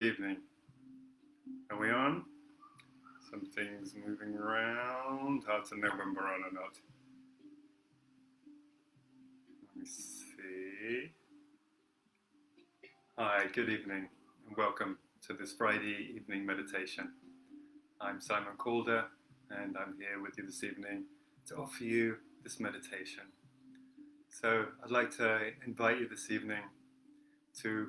Evening. Are we on? Some things moving around. Hard to know when we're on or not. Let me see. Hi, good evening, and welcome to this Friday evening meditation. I'm Simon Calder, and I'm here with you this evening to offer you this meditation. So I'd like to invite you this evening to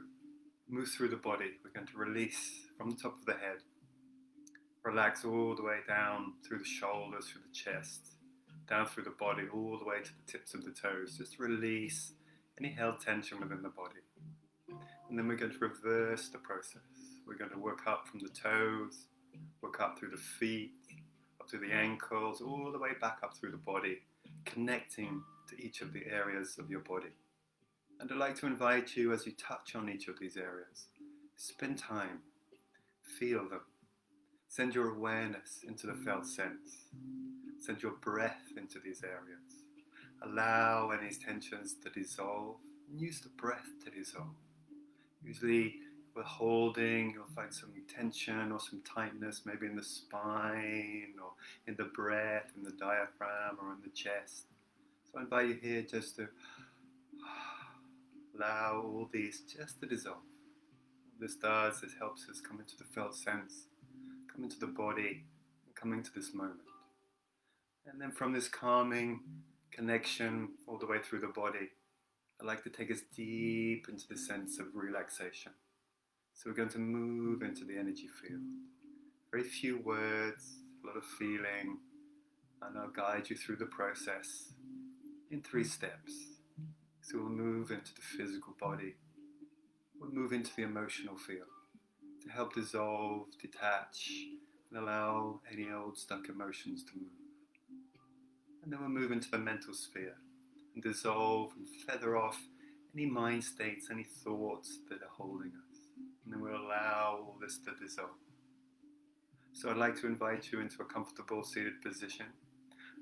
move through the body. We're going to release from the top of the head. Relax all the way down through the shoulders, through the chest, down through the body, all the way to the tips of the toes. Just release any held tension within the body. And then we're going to reverse the process. We're going to work up from the toes, work up through the feet, up through the ankles, all the way back up through the body, connecting to each of the areas of your body. And I'd like to invite you, as you touch on each of these areas, spend time, feel them. Send your awareness into the felt sense. Send your breath into these areas. Allow any tensions to dissolve and use the breath to dissolve. Usually, if we're holding, you'll find some tension or some tightness, maybe in the spine or in the breath, in the diaphragm or in the chest. So I invite you here just to allow all these just to dissolve. What this does is helps us come into the felt sense, come into the body, and come into this moment. And then from this calming connection all the way through the body, I'd like to take us deep into the sense of relaxation. So we're going to move into the energy field. Very few words, a lot of feeling, and I'll guide you through the process in 3 steps. So we'll move into the physical body. We'll move into the emotional field to help dissolve, detach, and allow any old stuck emotions to move. And then we'll move into the mental sphere and dissolve and feather off any mind states, any thoughts that are holding us. And then we'll allow all this to dissolve. So I'd like to invite you into a comfortable seated position.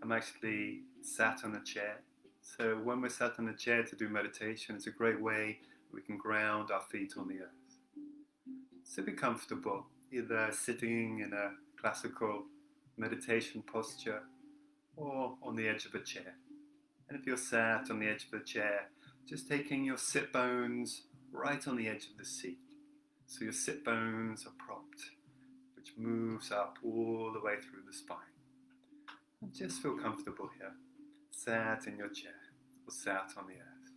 I'm actually sat on a chair. So when we're sat on a chair to do meditation, it's a great way we can ground our feet on the earth. So be comfortable, either sitting in a classical meditation posture or on the edge of a chair. And if you're sat on the edge of the chair, just taking your sit bones right on the edge of the seat. So your sit bones are propped, which moves up all the way through the spine. And just feel comfortable here, sat in your chair or sat on the earth.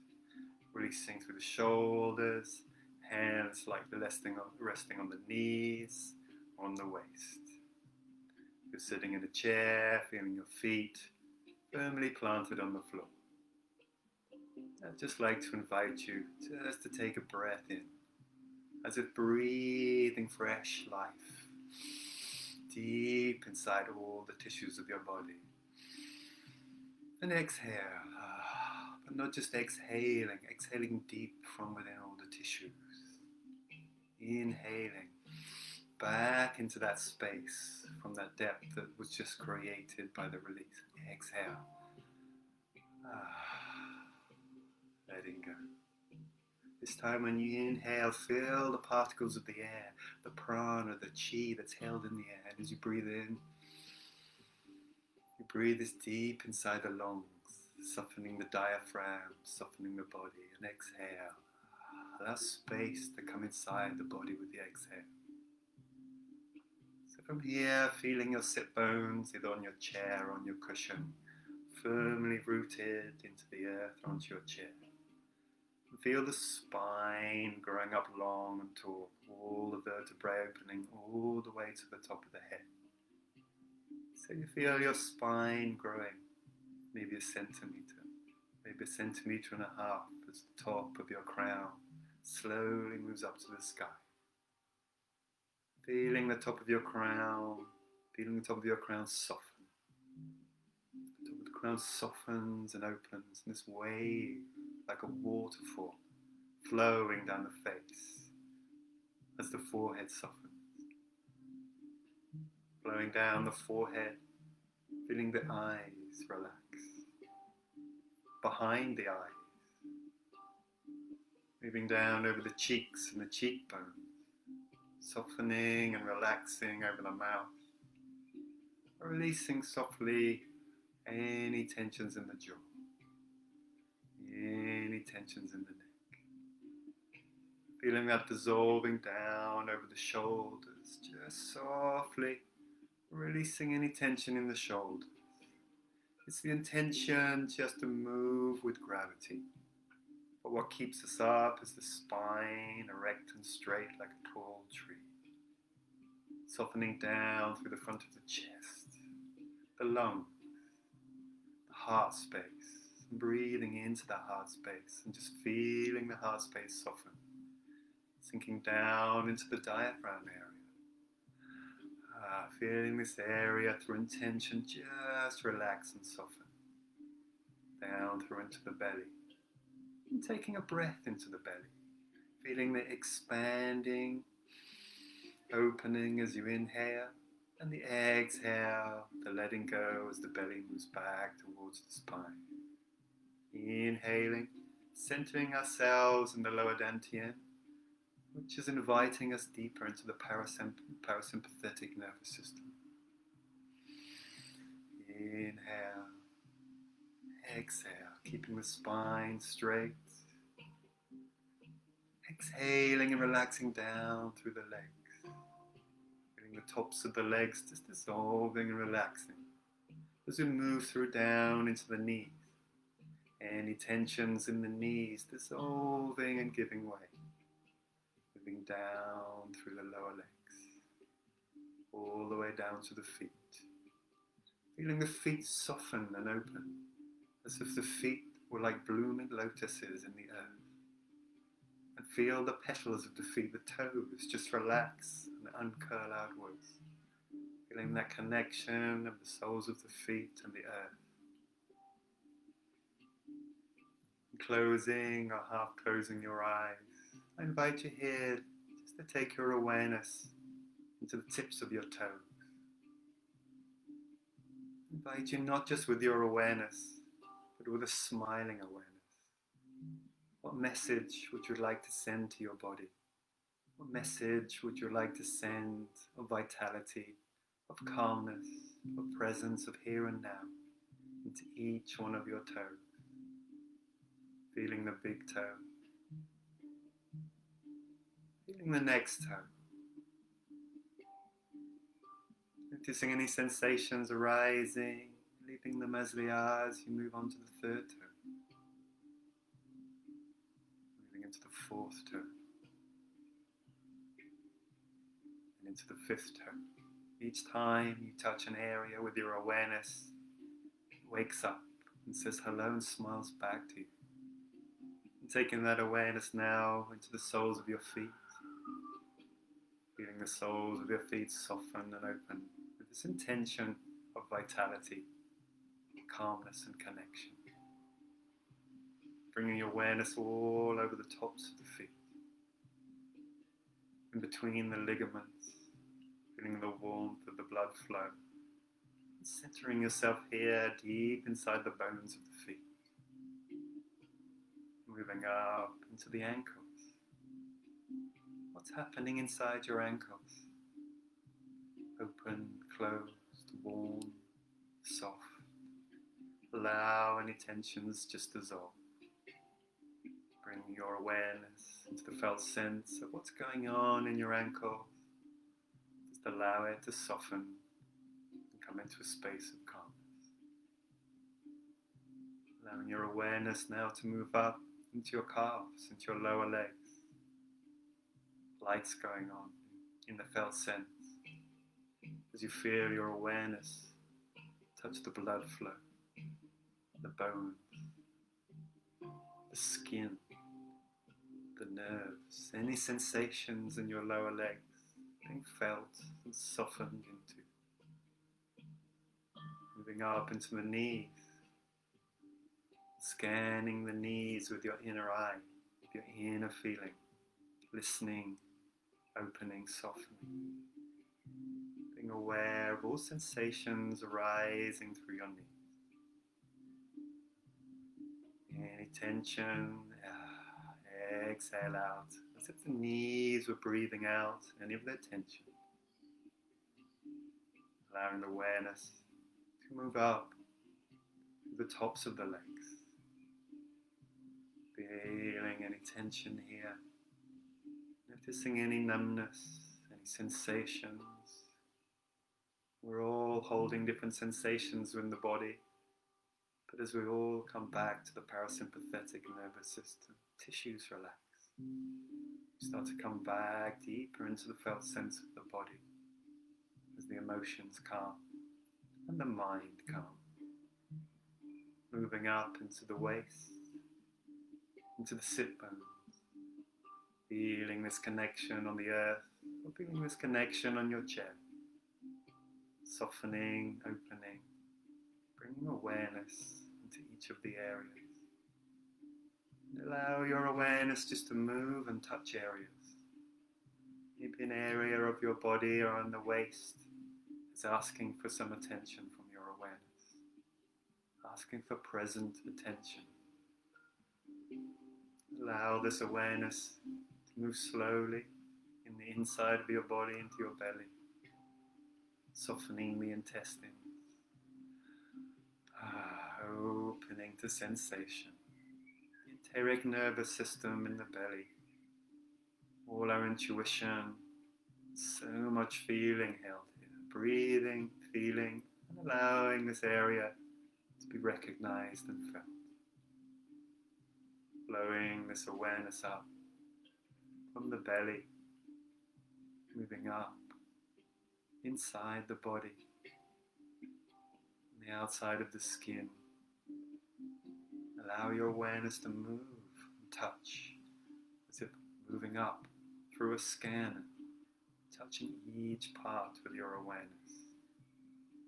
Releasing through the shoulders, hands lightly resting on the knees, on the waist. You're sitting in a chair, feeling your feet firmly planted on the floor. I'd just like to invite you just to take a breath in, as if breathing fresh life deep inside all the tissues of your body. And exhale, but not just exhaling deep from within all the tissues. Inhaling back into that space from that depth that was just created by the release. Exhale. Letting go. This time when you inhale, feel the particles of the air, the prana, the chi that's held in the air. And as you breathe in, you breathe this deep inside the lungs, softening the diaphragm, softening the body. And exhale. Allow space to come inside the body with the exhale. So from here, feeling your sit bones either on your chair or on your cushion, firmly rooted into the earth or onto your chair. And feel the spine growing up long and tall, all the vertebrae opening all the way to the top of the head. So you feel your spine growing, maybe a centimetre, maybe 1.5 centimetres as the top of your crown slowly moves up to the sky. Feeling the top of your crown, feeling the top of your crown soften. The top of the crown softens and opens in this wave, like a waterfall, flowing down the face as the forehead softens. Flowing down the forehead, feeling the eyes relax. Behind the eyes, moving down over the cheeks and the cheekbones, softening and relaxing over the mouth, releasing softly any tensions in the jaw, any tensions in the neck. Feeling that dissolving down over the shoulders, just softly releasing any tension in the shoulders. It's the intention just to move with gravity. But what keeps us up is the spine, erect and straight like a tall tree. Softening down through the front of the chest, the lungs, the heart space. And breathing into the heart space and just feeling the heart space soften. Sinking down into the diaphragm area. Feeling this area through intention, just relax and soften. Down through into the belly. And taking a breath into the belly. Feeling the expanding, opening as you inhale. And the exhale, the letting go as the belly moves back towards the spine. Inhaling, centering ourselves in the lower dantian, which is inviting us deeper into the parasympathetic nervous system. Inhale, exhale, keeping the spine straight. Exhaling and relaxing down through the legs. Feeling the tops of the legs just dissolving and relaxing. As we move through down into the knees. Any tensions in the knees dissolving and giving way. Moving down through the lower legs, all the way down to the feet. Feeling the feet soften and open, as if the feet were like blooming lotuses in the earth. And feel the petals of the feet, the toes, just relax and uncurl outwards. Feeling that connection of the soles of the feet and the earth. And closing or half closing your eyes. I invite you here just to take your awareness into the tips of your toes. I invite you not just with your awareness, but with a smiling awareness. What message would you like to send to your body? What message would you like to send of vitality, of calmness, of presence, of here and now into each one of your toes? Feeling the big toe. Feeling the next toe. Noticing any sensations arising, leaving them as they are as you move on to the third toe. Moving into the fourth toe. And into the fifth toe. Each time you touch an area with your awareness, it wakes up and says hello and smiles back to you. And taking that awareness now into the soles of your feet. Feeling the soles of your feet soften and open with this intention of vitality, calmness and connection. Bringing your awareness all over the tops of the feet, in between the ligaments, feeling the warmth of the blood flow. And centering yourself here deep inside the bones of the feet. Moving up into the ankles. What's happening inside your ankles? Open, closed, warm, soft. Allow any tensions just dissolve. Bring your awareness into the felt sense of what's going on in your ankle. Just allow it to soften and come into a space of calmness. Allowing your awareness now to move up into your calves, into your lower legs. Lights going on in the felt sense as you feel your awareness touch the blood flow, the bones, the skin, the nerves, any sensations in your lower legs being felt and softened into. Moving up into the knees, scanning the knees with your inner eye, with your inner feeling, listening, opening, softening. Being aware of all sensations arising through your knees. Any tension, exhale out as if the knees were breathing out any of their tension. Allowing the awareness to move up to the tops of the legs. Feeling any tension here. Noticing any numbness, any sensations. We're all holding different sensations in the body. But as we all come back to the parasympathetic nervous system, tissues relax. We start to come back deeper into the felt sense of the body as the emotions calm and the mind calm. Moving up into the waist, into the sit bones. Feeling this connection on the earth, or feeling this connection on your chair. Softening, opening, bringing awareness into each of the areas. And allow your awareness just to move and touch areas. Maybe an area of your body or on the waist is asking for some attention from your awareness. Asking for present attention. Allow this awareness to move slowly in the inside of your body into your belly, softening the intestines, opening to sensation, the enteric nervous system in the belly, all our intuition, so much feeling held here, breathing, feeling, and allowing this area to be recognized and felt. Flowing this awareness up from the belly, moving up inside the body, on the outside of the skin. Allow your awareness to move and touch, as if moving up through a scanner, touching each part with your awareness.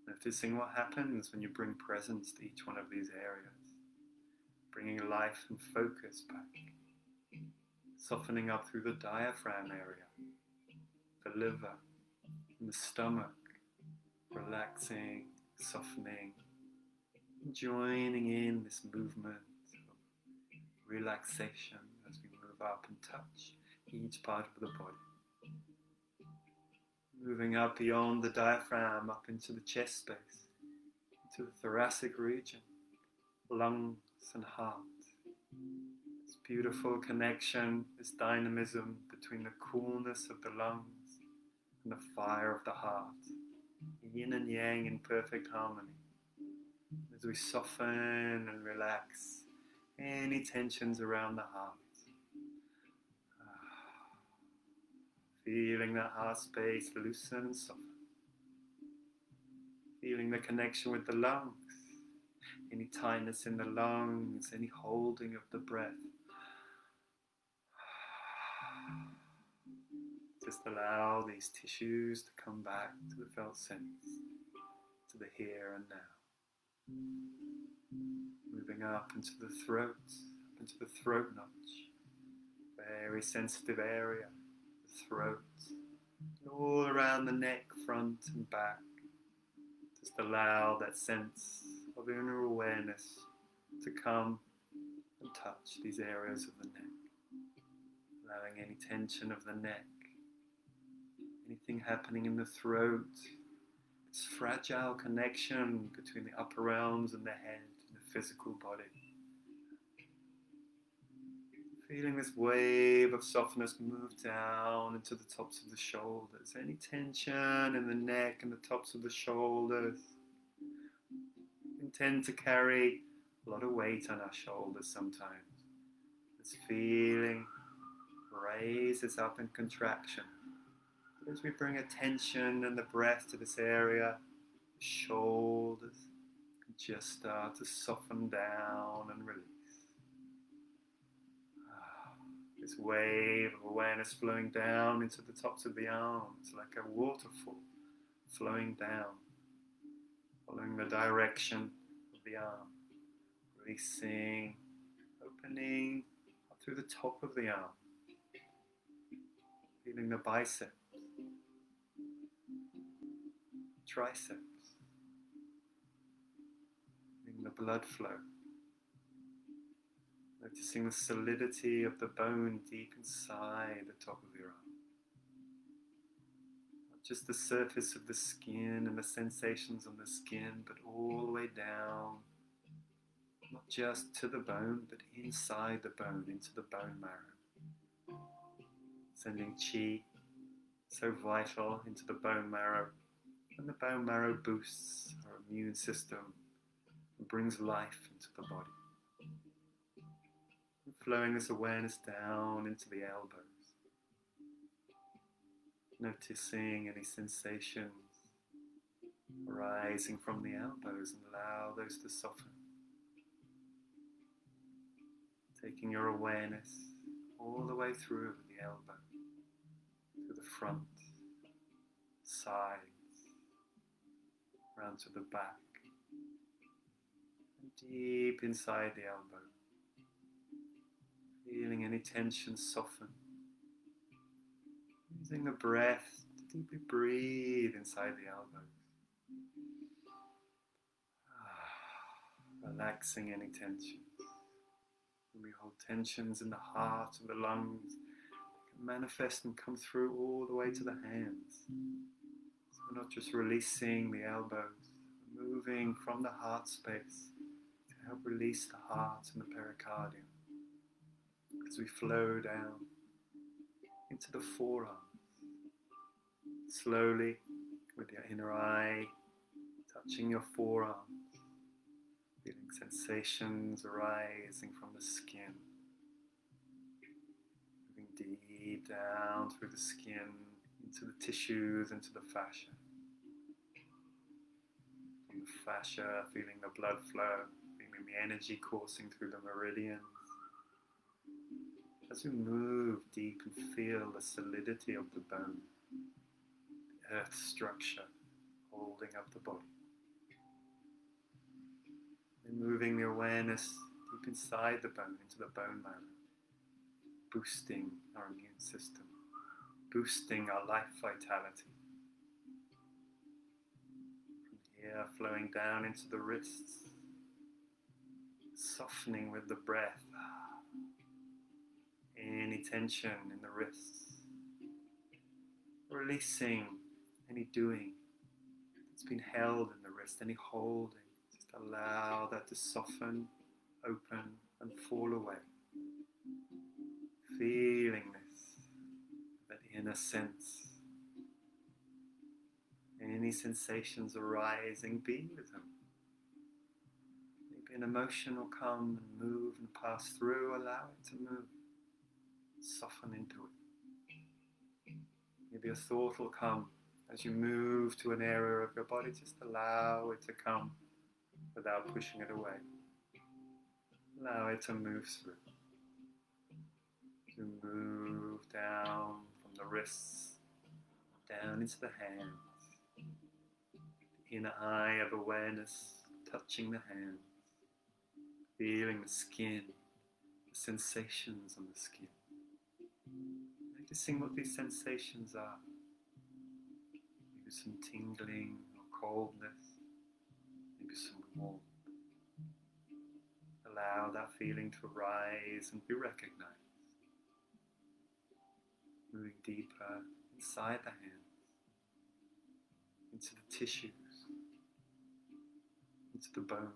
Noticing what happens when you bring presence to each one of these areas. Bringing life and focus back, softening up through the diaphragm area, the liver, and the stomach, relaxing, softening, and joining in this movement of relaxation as we move up and touch each part of the body. Moving up beyond the diaphragm, up into the chest space, into the thoracic region, lungs and heart. This beautiful connection, this dynamism between the coolness of the lungs and the fire of the heart, yin and yang in perfect harmony. As we soften and relax any tensions around the heart, feeling that heart space loosen and soften, feeling the connection with the lungs. Any tightness in the lungs, any holding of the breath. Just allow these tissues to come back to the felt sense, to the here and now. Moving up into the throat, up into the throat notch. Very sensitive area, the throat, and all around the neck, front and back. Just allow that sense of inner awareness to come and touch these areas of the neck, allowing any tension of the neck, anything happening in the throat, this fragile connection between the upper realms and the head and the physical body. Feeling this wave of softness move down into the tops of the shoulders, any tension in the neck and the tops of the shoulders. We tend to carry a lot of weight on our shoulders sometimes. This feeling raises up in contraction. As we bring attention and the breath to this area, the shoulders can just start to soften down and release. This wave of awareness flowing down into the tops of the arms like a waterfall flowing down, following the direction of the arm, releasing, opening up through the top of the arm, feeling the biceps, triceps, feeling the blood flow, Noticing the solidity of the bone deep inside the top of your arm. Not just the surface of the skin and the sensations on the skin, but all the way down, not just to the bone, but inside the bone, into the bone marrow. Sending chi, so vital, into the bone marrow. And the bone marrow boosts our immune system and brings life into the body. And flowing this awareness down into the elbows. Noticing any sensations arising from the elbows and allow those to soften. Taking your awareness all the way through the elbow, to the front, sides, round to the back, and deep inside the elbow. Feeling any tension soften. Using the breath to deeply breathe inside the elbows. Relaxing any tensions. When we hold tensions in the heart and the lungs, they can manifest and come through all the way to the hands. So we're not just releasing the elbows, we're moving from the heart space to help release the heart and the pericardium. As we flow down into the forearms, slowly with your inner eye touching your forearms, feeling sensations arising from the skin, moving deep down through the skin, into the tissues, into the fascia. From the fascia, feeling the blood flow, feeling the energy coursing through the meridians. As we move deep and feel the solidity of the bone, the earth structure holding up the body. And moving the awareness deep inside the bone, into the bone marrow, boosting our immune system, boosting our life vitality. From here, flowing down into the wrists, softening with the breath. Any tension in the wrists, releasing any doing that's been held in the wrist, any holding. Just allow that to soften, open, and fall away. Feeling this, that inner sense. Any sensations arising, be with them. Maybe an emotion will come and move and pass through, allow it to move. Soften into it. Maybe a thought will come as you move to an area of your body. Just allow it to come without pushing it away. Allow it to move through. To move down from the wrists, down into the hands. The inner eye of awareness touching the hands. Feeling the skin, the sensations on the skin. Noticing what these sensations are. Maybe some tingling or coldness, maybe some warmth. Allow that feeling to arise and be recognized. Moving deeper inside the hands, into the tissues, into the bones.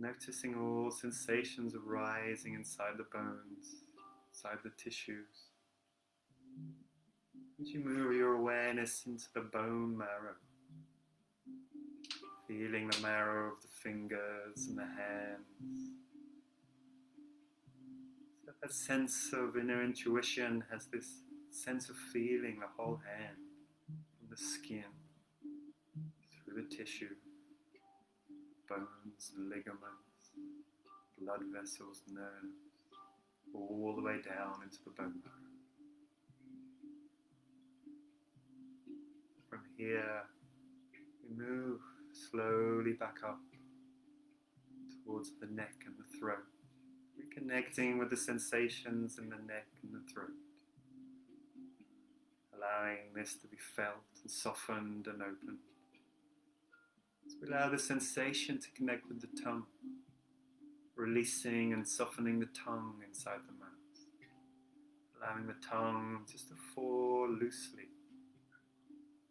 Noticing all sensations arising inside the bones, inside the tissues. As you move your awareness into the bone marrow, feeling the marrow of the fingers and the hands. So that sense of inner intuition has this sense of feeling the whole hand, from the skin, through the tissue, bones and ligaments, blood vessels, nerves, all the way down into the bone marrow. From here, we move slowly back up towards the neck and the throat, reconnecting with the sensations in the neck and the throat, allowing this to be felt and softened and opened. So we allow the sensation to connect with the tongue, releasing and softening the tongue inside the mouth, allowing the tongue just to fall loosely.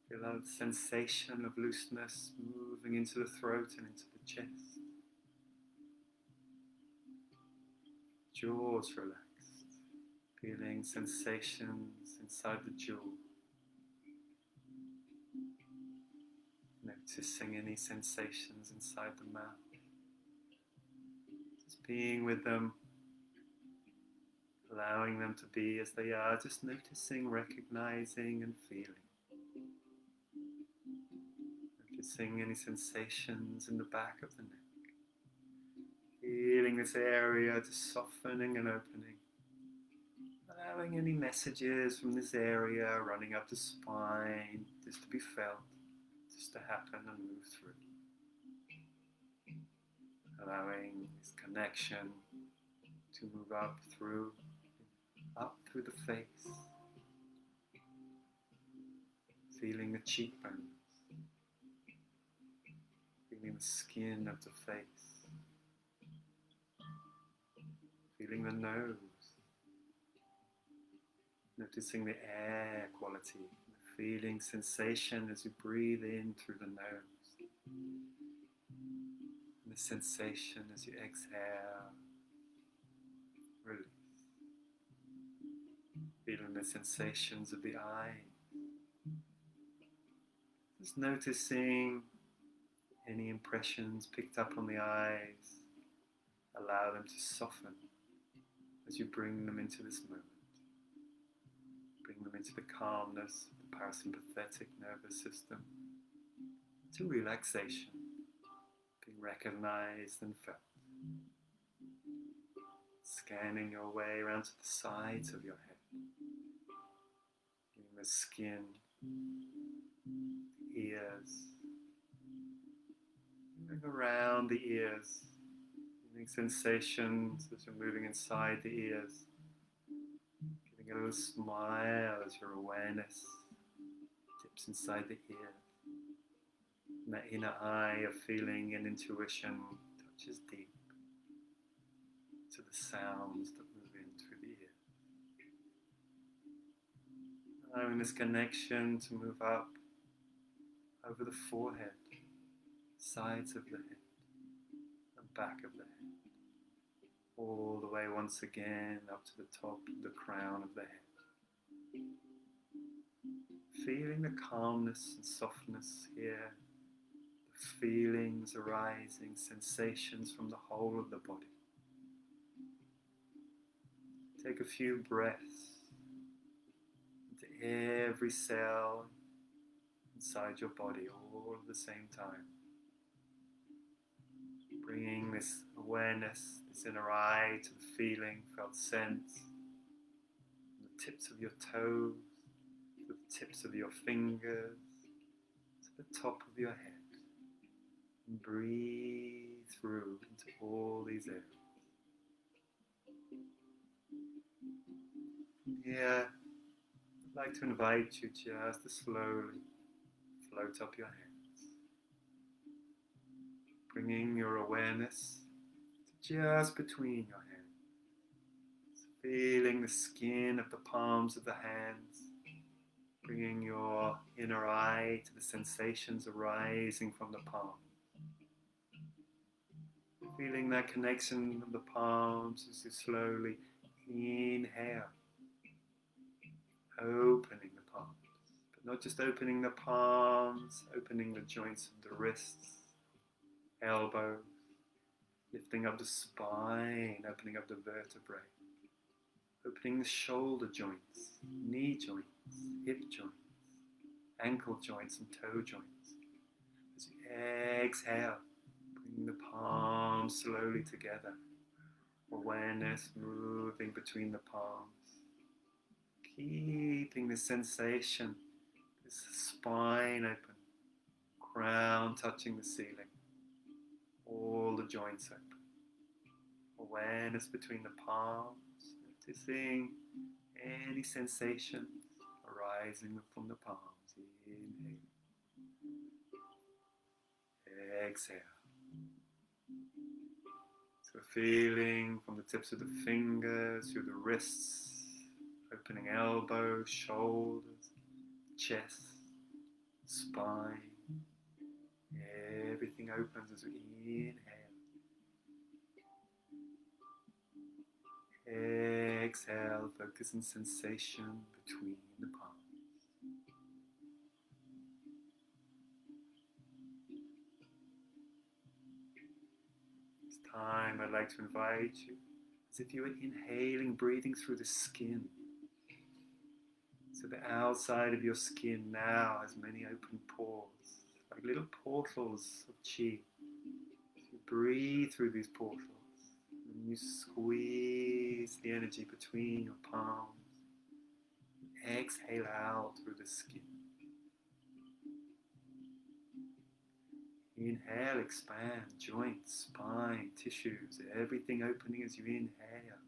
Feel that sensation of looseness moving into the throat and into the chest. Jaws relaxed, feeling sensations inside the jaw. Noticing any sensations inside the mouth. Just being with them, allowing them to be as they are, just noticing, recognizing and feeling. Noticing any sensations in the back of the neck. Feeling this area just softening and opening. Allowing any messages from this area running up the spine just to be felt, just to happen and move through. Allowing this connection to move up through the face. Feeling the cheekbones. Feeling the skin of the face. Feeling the nose. Noticing the air quality. Feeling sensation as you breathe in through the nose. And the sensation as you exhale. Release. Feeling the sensations of the eye. Just noticing any impressions picked up on the eyes. Allow them to soften as you bring them into this moment. Bring them into the calmness of the parasympathetic nervous system, to relaxation, being recognized and felt. Scanning your way around to the sides of your head, feeling the skin, the ears, moving around the ears, feeling sensations as you're moving inside the ears. A little smile as your awareness dips inside the ear. And that inner eye of feeling and intuition touches deep to the sounds that move in through the ear. Allowing this connection to move up over the forehead, sides of the head, and back of the head. All the way once again up to the top of the crown of the head. Feeling the calmness and softness here, the feelings arising, sensations from the whole of the body. Take a few breaths into every cell inside your body all at the same time. Bringing this awareness, this inner eye to the feeling, felt sense, from the tips of your toes, to the tips of your fingers, to the top of your head. And breathe through into all these areas. Here, I'd like to invite you just to slowly float up your hands. Bringing your awareness to just between your hands. Feeling the skin of the palms of the hands. Bringing your inner eye to the sensations arising from the palms. Feeling that connection of the palms as you slowly inhale. Opening the palms. But not just opening the palms, opening the joints of the wrists. Elbows, lifting up the spine, opening up the vertebrae, opening the shoulder joints, knee joints, hip joints, ankle joints and toe joints. As you exhale, bring the palms slowly together, awareness moving between the palms, keeping the sensation, this spine open, crown touching the ceiling. All the joints open. Awareness between the palms, noticing any sensations arising from the palms. Inhale. Exhale. So feeling from the tips of the fingers through the wrists, opening elbows, shoulders, chest, spine. Everything opens as we inhale. Exhale, focus on sensation between the palms. This time I'd like to invite you, as if you were inhaling, breathing through the skin. So the outside of your skin now has many open pores, like little portals of chi. So you breathe through these portals, and you squeeze the energy between your palms. Exhale out through the skin. Inhale, expand, joints, spine, tissues, everything opening as you inhale.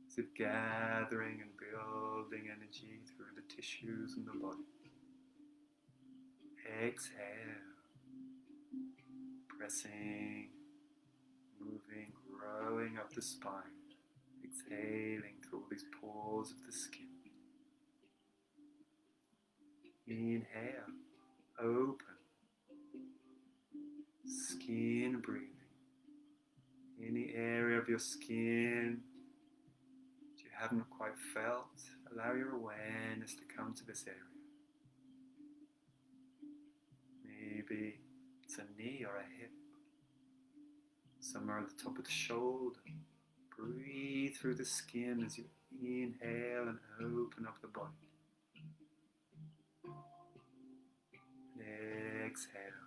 As if gathering and building energy through the tissues and the body. Exhale, pressing, moving, growing up the spine. Exhaling through all these pores of the skin. Inhale, open, skin breathing. Any area of your skin that you haven't quite felt, allow your awareness to come to this area. Maybe it's a knee or a hip, somewhere at the top of the shoulder. Breathe through the skin as you inhale and open up the body. Exhale.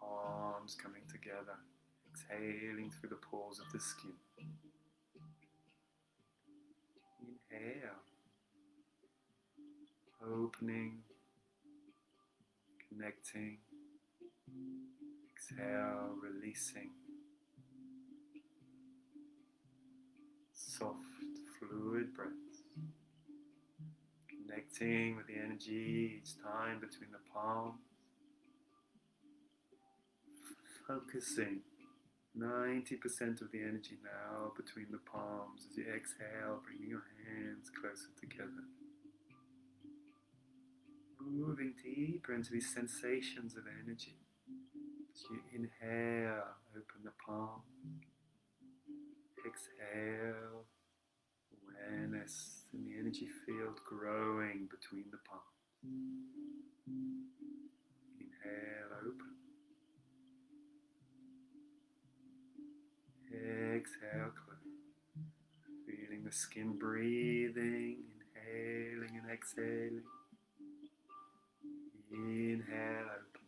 Palms coming together. Exhaling through the pores of the skin. Inhale. Opening. Connecting. Exhale, releasing. Soft, fluid breaths. Connecting with the energy each time between the palms. Focusing 90% of the energy now between the palms as you exhale, bringing your hands closer together. Moving deeper into these sensations of energy. As you inhale, open the palm. Exhale, awareness in the energy field growing between the palms. Inhale, open. Exhale, close. Feeling the skin breathing, inhaling and exhaling. Inhale, open.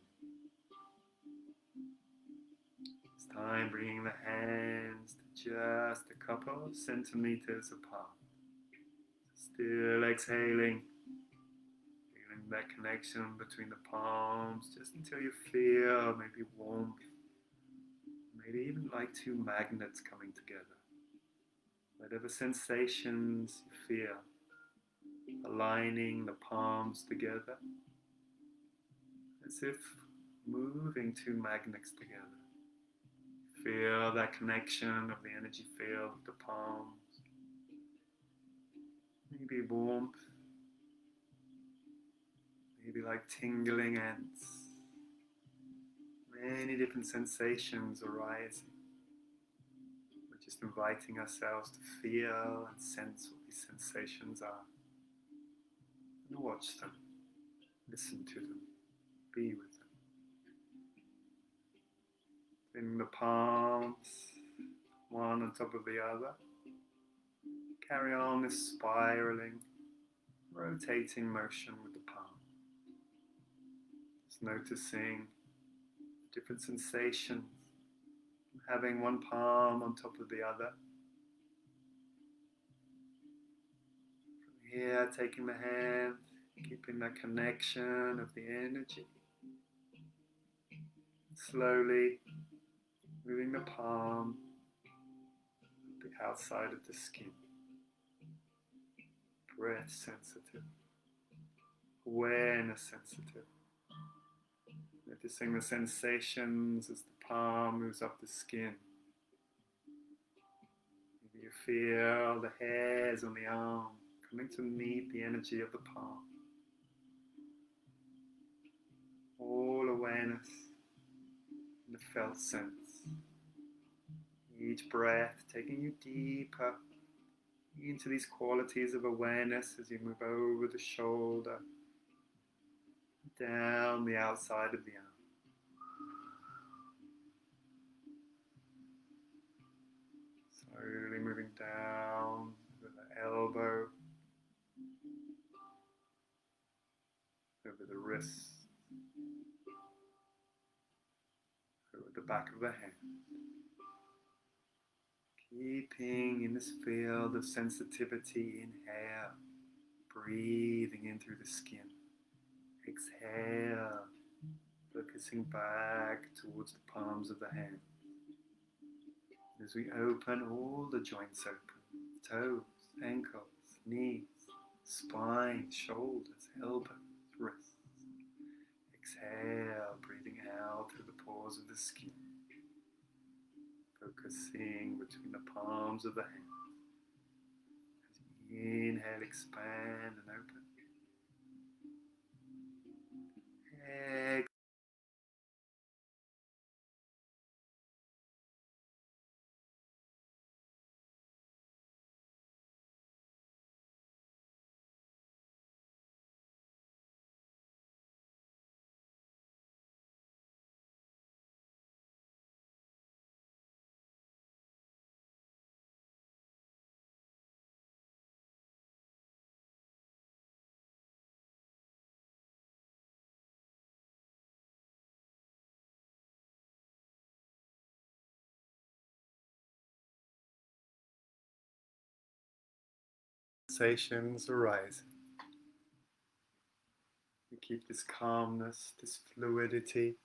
This time bringing the hands to just a couple of centimeters apart. Still exhaling. Feeling that connection between the palms just until you feel maybe warmth. Maybe even like two magnets coming together. Whatever sensations you feel, aligning the palms together, as if moving two magnets together. Feel that connection of the energy field with the palms. Maybe warmth, maybe like tingling ants. Many different sensations arising. We're just inviting ourselves to feel and sense what these sensations are. And watch them, listen to them, be with them. Bring the palms, one on top of the other. Carry on this spiraling, rotating motion with the palm. Just noticing different sensations, having one palm on top of the other. From here, taking the hand, keeping that connection of the energy. Slowly moving the palm, the outside of the skin. Breath sensitive, awareness sensitive. Noticing the sensations as the palm moves up the skin. Maybe you feel the hairs on the arm coming to meet the energy of the palm. All awareness in the felt sense. Each breath taking you deeper into these qualities of awareness as you move over the shoulder, down the outside of the arm. Slowly moving down to the elbow, over the wrist, over the back of the hand. Keeping in this field of sensitivity, inhale, breathing in through the skin. Exhale, focusing back towards the palms of the hand. As we open all the joints open, toes, ankles, knees, spine, shoulders, elbows, wrists. Exhale, breathing out through the pores of the skin. Focusing between the palms of the hands. As you inhale, expand and open. Exhale. Sensations arising. We keep this calmness, this fluidity,